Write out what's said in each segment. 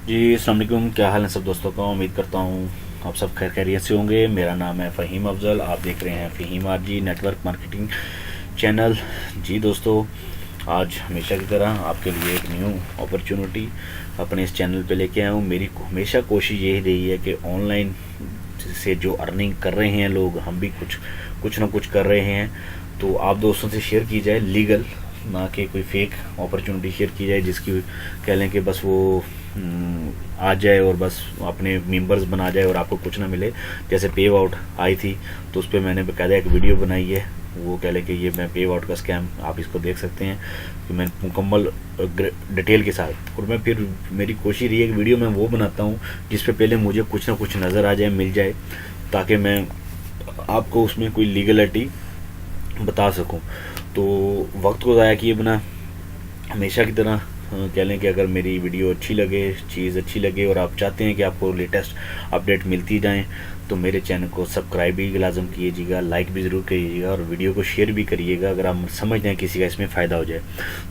जी अस्सलाम वालेकुम, क्या हाल है सब दोस्तों का। उम्मीद करता हूँ आप सब खैर खैरियत से होंगे। मेरा नाम है फ़हीम अफजल, आप देख रहे हैं Faheem RG network marketing channel. जी दोस्तों, आज हमेशा की तरह आपके लिए एक न्यू अपॉर्चुनिटी अपने इस चैनल पे लेके आया हूँ। मेरी हमेशा कोशिश यही रही है कि ऑनलाइन से जो अर्निंग कर रहे हैं लोग, हम भी कुछ ना कुछ कर रहे हैं, तो आप दोस्तों से शेयर की जाए लीगल, ना कि कोई फेक अपॉर्चुनिटी शेयर की जाए जिसकी कह लें कि बस वो आ जाए और बस अपने मेंबर्स बना जाए और आपको कुछ ना मिले। जैसे पे आउट आई थी तो उस पर मैंने बकायदा एक वीडियो बनाई है, वो कह लें कि ये मैं पे आउट का स्कैम, आप इसको देख सकते हैं कि मैं मुकम्मल डिटेल के साथ। और मैं फिर मेरी कोशिश रही है कि वीडियो मैं वो बनाता हूँ जिस पे पहले मुझे कुछ ना कुछ नज़र आ जाए, मिल जाए, ताकि मैं आपको उसमें कोई लीगलिटी बता सकूं। तो वक्त को ज़ाया किए बिना हमेशा की तरह कह लें कि अगर मेरी वीडियो अच्छी लगे, चीज़ अच्छी लगे और आप चाहते हैं कि आपको लेटेस्ट अपडेट मिलती जाएं, तो मेरे चैनल को सब्सक्राइब भी लाजम कीजिएगा, लाइक भी ज़रूर करिएगा और वीडियो को शेयर भी करिएगा अगर आप समझते हैं किसी का इसमें फ़ायदा हो जाए।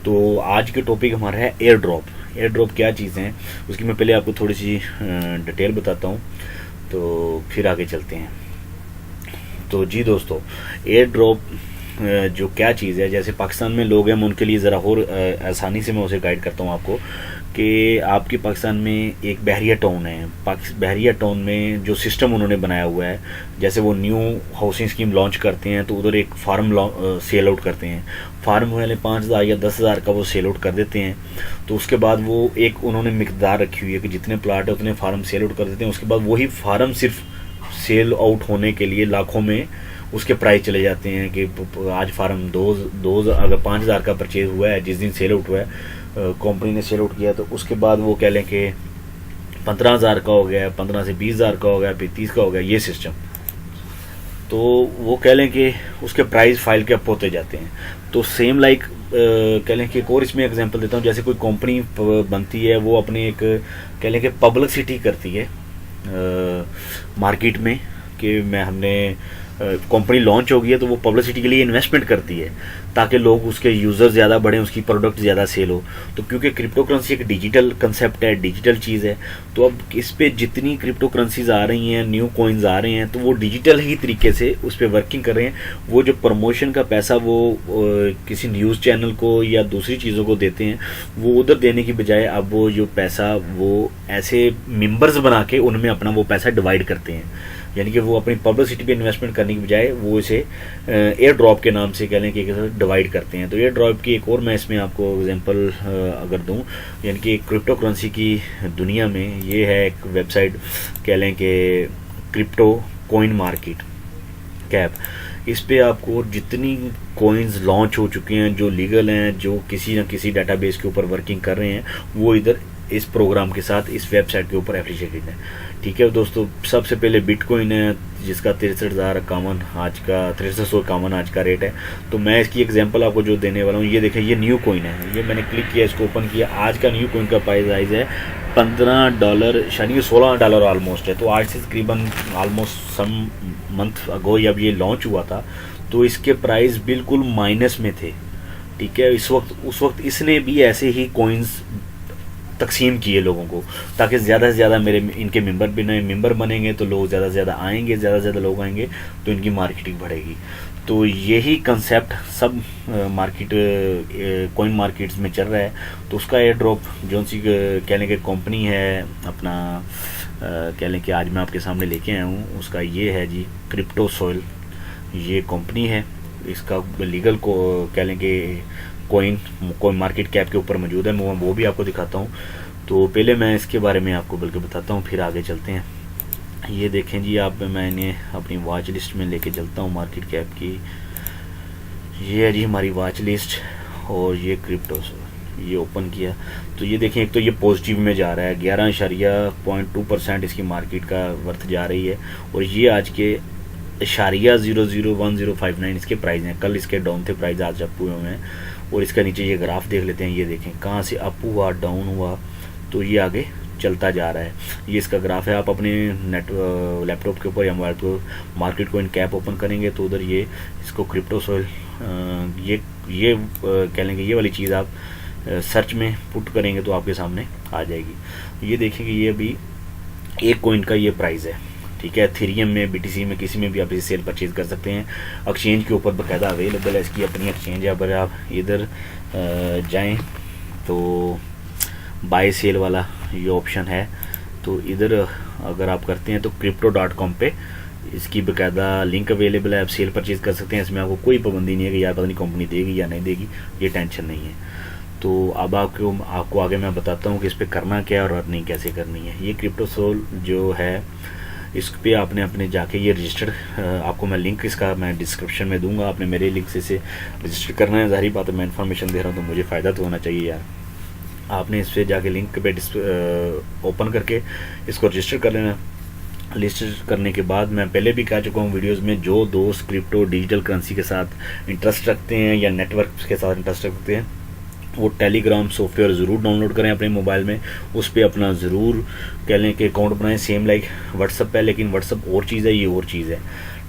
तो आज के टॉपिक हमारा है एयर ड्रॉप। एयर ड्रॉप क्या चीज़ है उसकी मैं पहले आपको थोड़ी सी डिटेल बताता हूँ, तो फिर आगे चलते हैं। तो जी दोस्तों, एयर ड्रॉप जो क्या चीज़ है, जैसे पाकिस्तान में लोग हैं, मैं उनके लिए ज़रा और आसानी से मैं उसे गाइड करता हूँ आपको कि आपके पाकिस्तान में एक बहरिया टाउन है। बहरिया टाउन में जो सिस्टम उन्होंने बनाया हुआ है, जैसे वो न्यू हाउसिंग स्कीम लॉन्च करते हैं तो उधर एक फार्म सेल आउट करते हैं। फार्म वाले 5,000 या 10,000 का वो सेल आउट कर देते हैं। तो उसके बाद वो एक उन्होंने मिकदार रखी हुई है कि जितने प्लाट है उतने फार्म सेल आउट कर देते हैं। उसके बाद वही फार्म सिर्फ सेल आउट होने के लिए लाखों में उसके प्राइस चले जाते हैं कि आज फार्म दो अगर 5,000 का परचेज हुआ है, जिस दिन सेल आउट हुआ है, कंपनी ने सेल आउट किया, तो उसके बाद वो कह लें कि 15,000 का हो गया, 15 से 20,000 का हो गया, फिर 30 का हो गया, ये सिस्टम। तो वो कह लें कि उसके प्राइस फाइल के अप होते जाते हैं। तो सेम लाइक कह लें कि एक और इसमें एग्जांपल देता हूँ। जैसे कोई कंपनी बनती है, वो अपने एक कह लें कि पब्लिसिटी करती है मार्केट में कि हमने कंपनी लॉन्च हो गई है, तो वो पब्लिसिटी के लिए इन्वेस्टमेंट करती है ताकि लोग उसके यूज़र ज़्यादा बढ़ें, उसकी प्रोडक्ट ज़्यादा सेल हो। तो क्योंकि क्रिप्टो करेंसी एक डिजिटल कंसेप्ट है, डिजिटल चीज़ है, तो अब इस पे जितनी क्रिप्टो करेंसीज आ रही हैं, न्यू कॉइन्स आ रहे हैं, तो वो डिजिटल ही तरीके से उस पर वर्किंग कर रहे हैं। वो जो प्रमोशन का पैसा वो किसी न्यूज़ चैनल को या दूसरी चीज़ों को देते हैं, वो उधर देने की बजाय अब वो जो पैसा वो ऐसे मेंबर्स बना के उनमें अपना वो पैसा डिवाइड करते हैं। यानी कि वो अपनी पब्लिसिटी पे इन्वेस्टमेंट करने की बजाय वो इसे एयर ड्रॉप के नाम से कह लें कि डिवाइड करते हैं। तो एयर ड्रॉप की एक और मैं इसमें आपको एग्जांपल अगर दूं, यानी कि क्रिप्टो करेंसी की दुनिया में ये है एक वेबसाइट, कह लें कि क्रिप्टो कॉइन मार्केट कैप। इस पे आपको जितनी कॉइन्स लॉन्च हो चुके हैं, जो लीगल हैं, जो किसी न किसी डाटाबेस के ऊपर वर्किंग कर रहे हैं, वो इधर इस प्रोग्राम के साथ इस वेबसाइट के ऊपर एप्लीकेटेड है। ठीक है दोस्तों, सबसे पहले बिटकॉइन है जिसका 63,051 आज का 6351 आज का रेट है। तो मैं इसकी एग्जांपल आपको जो देने वाला हूँ, ये देखें, ये न्यू कॉइन है। ये मैंने क्लिक किया, इसको ओपन किया, आज का न्यू कॉइन का प्राइस है $15, यानी $16 ऑलमोस्ट है। तो आज से तकरीबन ऑलमोस्ट सम मंथ अगो जब ये लॉन्च हुआ था तो इसके प्राइस बिल्कुल माइनस में थे। ठीक है, उस वक्त इसने भी ऐसे ही कॉइन्स तकसीम किए लोगों को, ताकि ज़्यादा से ज़्यादा इनके मेंबर भी नए मेंबर बनेंगे तो लोग ज़्यादा से ज़्यादा आएंगे, ज़्यादा से ज़्यादा लोग आएंगे तो इनकी मार्केटिंग बढ़ेगी। तो यही कंसेप्ट सब मार्केट कॉइन मार्केट्स में चल रहा है। तो उसका एयर ड्रॉप जो सी कह लें कि कंपनी है अपना, कह लें कि आज मैं आपके सामने लेके आया हूँ, उसका ये है जी क्रिप्टो सोइल, ये कंपनी है। इसका लीगल को कह लें कि कॉइन मार्केट कैप के ऊपर मौजूद है। मैं वो भी आपको दिखाता हूँ। तो पहले मैं इसके बारे में आपको बल्कि बताता हूँ, फिर आगे चलते हैं। ये देखें जी, आप मैंने अपनी वॉच लिस्ट में लेके चलता हूँ मार्केट कैप की। ये है जी हमारी वॉच लिस्ट, और ये क्रिप्टो ये ओपन किया तो ये देखें, एक तो ये पॉजिटिव में जा रहा है, 11.2% इसकी मार्केट का वर्थ जा रही है। और ये आज के .001059 इसके प्राइस हैं। कल इसके डाउन थे प्राइस, आज अप हुए हैं। और इसका नीचे ये ग्राफ देख लेते हैं, ये देखें कहाँ से अप हुआ, डाउन हुआ, तो ये आगे चलता जा रहा है। ये इसका ग्राफ है। आप अपने लैपटॉप के ऊपर या मोबाइल को मार्केट कॉइन कैप ओपन करेंगे तो उधर ये इसको क्रिप्टो सोइल ये कह लेंगे, ये वाली चीज़ आप सर्च में पुट करेंगे तो आपके सामने आ जाएगी। ये देखिए कि ये अभी एक कॉइन का ये प्राइस है, ठीक है। एथेरियम में, BTC में, किसी में भी आप इसे सेल परचेज कर सकते हैं। एक्सचेंज के ऊपर बाकायदा अवेलेबल है, इसकी अपनी एक्सचेंज है। अगर आप इधर जाएं तो बाय सेल वाला ये ऑप्शन है, तो इधर अगर आप करते हैं तो crypto.com पे इसकी बाकायदा लिंक अवेलेबल है, आप सेल परचेज कर सकते हैं। इसमें आपको कोई पाबंदी नहीं है कि यार पता नहीं कंपनी देगी या नहीं देगी, ये टेंशन नहीं है। तो अब आपको आगे मैं बताता हूँ कि इस पर करना क्या है और अर्निंग कैसे करनी है। ये क्रिप्टोसोल जो है, इस पे आपने अपने जाके ये रजिस्टर, आपको मैं लिंक इसका मैं डिस्क्रिप्शन में दूंगा, आपने मेरे लिंक से इसे रजिस्टर करना है। जाहिर बात है मैं इन्फॉर्मेशन दे रहा हूँ तो मुझे फ़ायदा तो होना चाहिए यार। आपने इस पर जाके लिंक पे ओपन करके इसको रजिस्टर कर लेना। रजिस्टर करने के बाद मैं पहले भी कह चुका हूँ वीडियोस में, जो दोस्त क्रिप्टो डिजिटल करेंसी के साथ इंटरेस्ट रखते हैं या नेटवर्क के साथ इंटरेस्ट रखते हैं, वो टेलीग्राम सॉफ्टवेयर ज़रूर डाउनलोड करें अपने मोबाइल में। उस पर अपना ज़रूर कह लें कि अकाउंट बनाएं, सेम लाइक व्हाट्सअप है, लेकिन व्हाट्सअप और चीज़ है, ये और चीज़ है,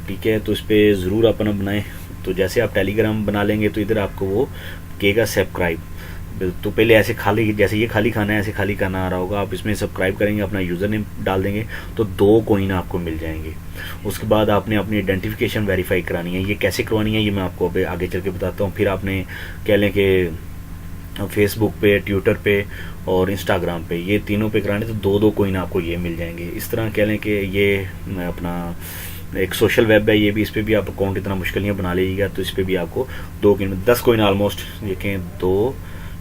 ठीक है। तो इस पर ज़रूर अपना बनाएं। तो जैसे आप टेलीग्राम बना लेंगे तो इधर आपको वो कहेगा सब्सक्राइब। तो पहले ऐसे खाली, जैसे ये खाली खाना है ऐसे खाली खाना आ रहा होगा, आप इसमें सब्सक्राइब करेंगे, अपना यूज़र नेम डाल देंगे तो 2 कॉइन आपको मिल जाएंगे। उसके बाद आपने अपनी आइडेंटिफिकेशन वेरीफाई करानी है। ये कैसे करवानी है ये मैं आपको अभी आगे चल के बताता हूँ। फिर आपने कह लें कि फेसबुक पे, ट्विटर पे और इंस्टाग्राम पे, ये तीनों पे कराने तो 2-2 कॉइन आपको ये मिल जाएंगे। इस तरह कह लें कि ये अपना एक सोशल वेब है, ये भी, इस पर भी आप अकाउंट इतना मुश्किल नहीं बना लीजिएगा, तो इस पर भी आपको 2 कॉइन, 10 कॉइन ऑलमोस्ट, देखें 2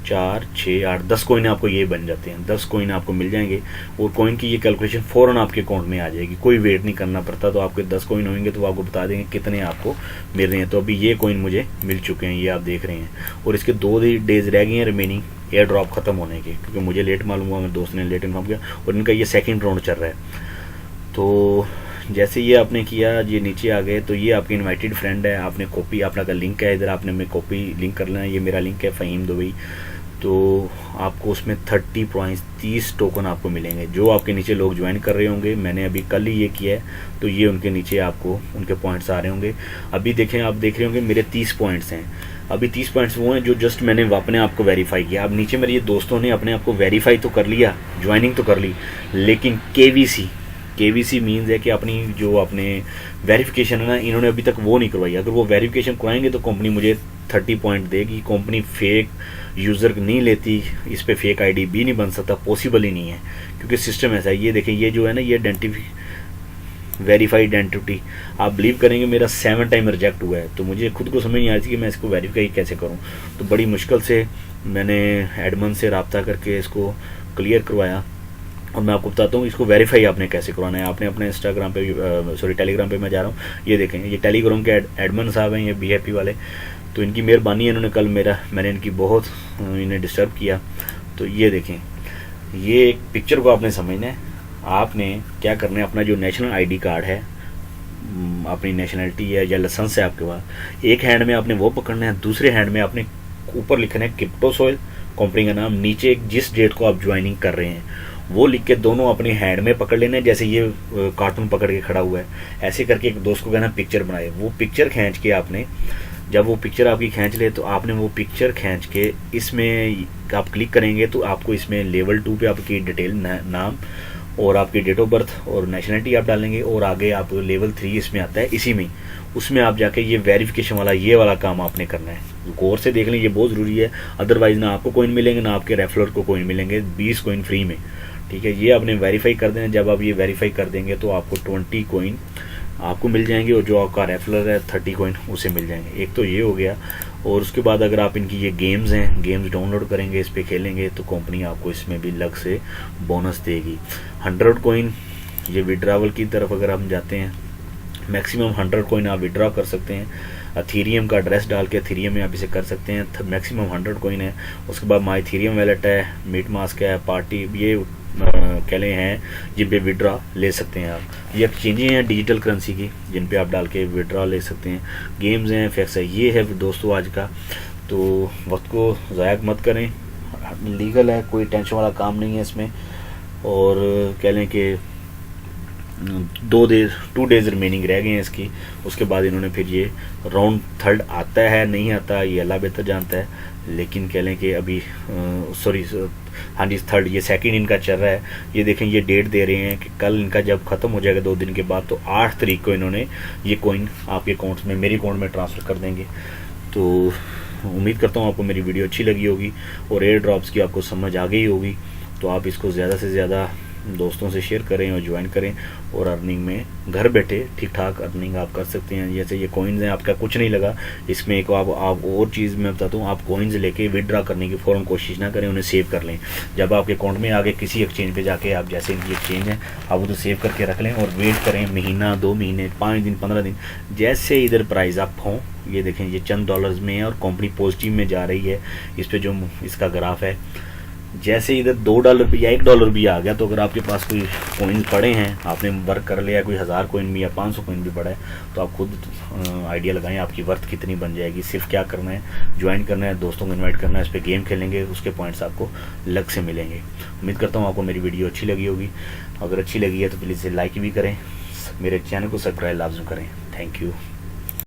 4 6 8 10 कॉइन आपको ये बन जाते हैं। 10 कॉइन आपको मिल जाएंगे और कॉइन की ये कैलकुलेशन फ़ौरन आपके अकाउंट में आ जाएगी, कोई वेट नहीं करना पड़ता। तो आपके 10 कॉइन होंगे तो वो आपको बता देंगे कितने आपको मिल रहे हैं। तो अभी ये कॉइन मुझे मिल चुके हैं, ये आप देख रहे हैं, और इसके 2 डेज रह गए हैं रिमेनिंग एयर ड्रॉप ख़त्म होने के, क्योंकि मुझे लेट मालूम हुआ, मेरे दोस्त ने लेट इन्फॉर्म किया, और इनका ये सेकेंड राउंड चल रहा है। तो जैसे ये आपने किया, ये नीचे आ गए, तो ये आपके इनवाइटेड फ्रेंड है, आपने कॉपी, अपना का लिंक है इधर, आपने में कॉपी लिंक कर लेना है। ये मेरा लिंक है फ़हीम दुबई, तो आपको उसमें 30 पॉइंट्स 30 टोकन आपको मिलेंगे। जो आपके नीचे लोग ज्वाइन कर रहे होंगे, मैंने अभी कल ही ये किया है, तो ये उनके नीचे आपको उनके पॉइंट्स आ रहे होंगे। अभी देखें, आप देख रहे होंगे मेरे 30 पॉइंट्स हैं। अभी 30 पॉइंट्स वो हैं जो जस्ट मैंने अपने आप को वेरीफाई किया। अब नीचे मेरे ये दोस्तों ने अपने आप को वेरीफाई तो कर लिया, ज्वाइनिंग तो कर ली, लेकिन केवीसी मीन्स है कि अपनी जो अपने वेरिफिकेशन है ना, इन्होंने अभी तक वो नहीं करवाई। अगर वो वेरिफिकेशन करवाएंगे तो कंपनी मुझे 30 पॉइंट देगी। कंपनी फेक यूज़र नहीं लेती, इस पे फेक आईडी भी नहीं बन सकता, पॉसिबल ही नहीं है, क्योंकि सिस्टम ऐसा है। ये देखें, ये जो है ना, ये वेरीफाइड आइडेंटिटी, आप बिलीव करेंगे मेरा 7 टाइम रिजेक्ट हुआ है। तो मुझे खुद को समझ नहीं आई थी कि मैं इसको वेरीफाई कैसे करूं। तो बड़ी मुश्किल से मैंने एडमिन से रब्ता करके इसको क्लियर करवाया, और मैं आपको बताता हूँ इसको वेरीफाई आपने कैसे करवाना है। आपने अपने इंस्टाग्राम पे, टेलीग्राम पे मैं जा रहा हूँ, ये देखें, ये टेलीग्राम के एडमिन साहब हैं, ये BHP वाले। तो इनकी मेहरबानी है, इन्होंने कल मैंने इनकी बहुत इन्हें डिस्टर्ब किया। तो ये देखें, ये एक पिक्चर को आपने समझना है। आपने क्या करना है, अपना जो नेशनल ID कार्ड है, अपनी नेशनलिटी है या लाइसेंस है आपके पास, एक हैंड में आपने वो पकड़ना है, दूसरे हैंड में आपने ऊपर लिखना है क्रिप्टोसोल कंपनी का नाम, नीचे जिस डेट को आप ज्वाइनिंग कर रहे हैं वो लिख के दोनों अपने हैंड में पकड़ लेना है। जैसे ये कार्टून पकड़ के खड़ा हुआ है, ऐसे करके एक दोस्त को कहना पिक्चर बनाए। वो पिक्चर खींच के आपने, जब वो पिक्चर आपकी खींच ले तो आपने वो पिक्चर खींच के इसमें आप क्लिक करेंगे तो आपको इसमें लेवल 2 पे आपकी डिटेल, नाम और आपकी डेट ऑफ बर्थ और नेशनलिटी आप डालेंगे, और आगे आप लेवल 3 इसमें आता है, इसी में उसमें आप जाके ये वेरिफिकेशन वाला ये वाला काम आपने करना है। गौर से देख लें, ये बहुत ज़रूरी है, अदरवाइज़ ना आपको कॉइन मिलेंगे ना आपके रेफरर को कॉइन मिलेंगे, 20 कॉइन फ्री में, ठीक है। ये आपने वेरीफाई कर देना। जब आप ये वेरीफाई कर देंगे तो आपको 20 कॉइन आपको मिल जाएंगे, और जो आपका रेफरर है 30 कॉइन उसे मिल जाएंगे। एक तो ये हो गया, और उसके बाद अगर आप इनकी ये गेम्स हैं, गेम्स डाउनलोड करेंगे, इस पर खेलेंगे तो कंपनी आपको इसमें भी अलग से बोनस देगी। 100 कॉइन ये विड्रावल की तरफ अगर हम जाते हैं, मैक्सिमम 100 कॉइन आप विड्रॉ कर सकते हैं। एथेरियम का एड्रेस डाल के एथेरियम में आप इसे कर सकते हैं, मैक्सिमम 100 कॉइन है। उसके बाद माई एथेरियम वैलेट है, मीट मास्क है, पार्टी, ये कहले हैं जिन पे विड्रॉ ले सकते हैं आप। ये एक्सचेंजें हैं डिजिटल करेंसी की जिन पे आप डाल के विड्रॉ ले सकते हैं। गेम्स हैं, फैक्स है। ये है दोस्तों आज का, तो वक्त को ज़ाया मत करें, लीगल है, कोई टेंशन वाला काम नहीं है इसमें। और कह लें कि 2 डेज रिमेनिंग रह गए हैं इसकी। उसके बाद इन्होंने फिर ये राउंड 3 आता है नहीं आता ये अल्लाह बेहतर जानता है, लेकिन कह लें कि अभी सॉरी हाँ जी थर्ड, ये सेकंड इनका चल रहा है। ये देखें ये डेट दे रहे हैं कि कल इनका जब ख़त्म हो जाएगा 2 दिन के बाद, तो 8 तारीख को इन्होंने ये कॉइन आपके अकाउंट में, मेरे अकाउंट में ट्रांसफ़र कर देंगे। तो उम्मीद करता हूँ आपको मेरी वीडियो अच्छी लगी होगी और एयर ड्रॉप्स की आपको समझ आ गई होगी। तो आप इसको ज़्यादा से ज़्यादा दोस्तों से शेयर करें और ज्वाइन करें, और अर्निंग में घर बैठे ठीक ठाक अर्निंग आप कर सकते हैं। जैसे ये कॉइन्स हैं, आपका कुछ नहीं लगा इसमें। एक आप और चीज़ मैं बताता हूँ, आप कॉइन्स लेके विदड्रा करने की फ़ौरन कोशिश ना करें, उन्हें सेव कर लें। जब आपके अकाउंट में आगे किसी एक्सचेंज पे जाके, आप जैसे इनकी एक्सचेंज है आप वो तो सेव करके रख लें और वेट करें महीना, 2 महीने, 5 दिन, 15 दिन, जैसे इधर प्राइस अप हों। ये देखें ये चंद डॉलर्स में है और कंपनी पॉजिटिव में जा रही है। इस पर जो इसका ग्राफ है, जैसे इधर $2 भी या $1 भी आ गया, तो अगर आपके पास कोई कॉइन्स पड़े हैं, आपने वर्क कर लिया, कोई 1000 कॉइन भी या 500 कॉइन भी पड़ा है, तो आप खुद आइडिया लगाएं आपकी वर्थ कितनी बन जाएगी। सिर्फ क्या करना है, ज्वाइन करना है, दोस्तों को इनवाइट करना है, इस पर गेम खेलेंगे, उसके पॉइंट्स आपको अलग से मिलेंगे। उम्मीद करता हूँ आपको मेरी वीडियो अच्छी लगी होगी। अगर अच्छी लगी है तो प्लीज़ लाइक भी करें, मेरे चैनल को सब्सक्राइब लाजम करें। Thank you.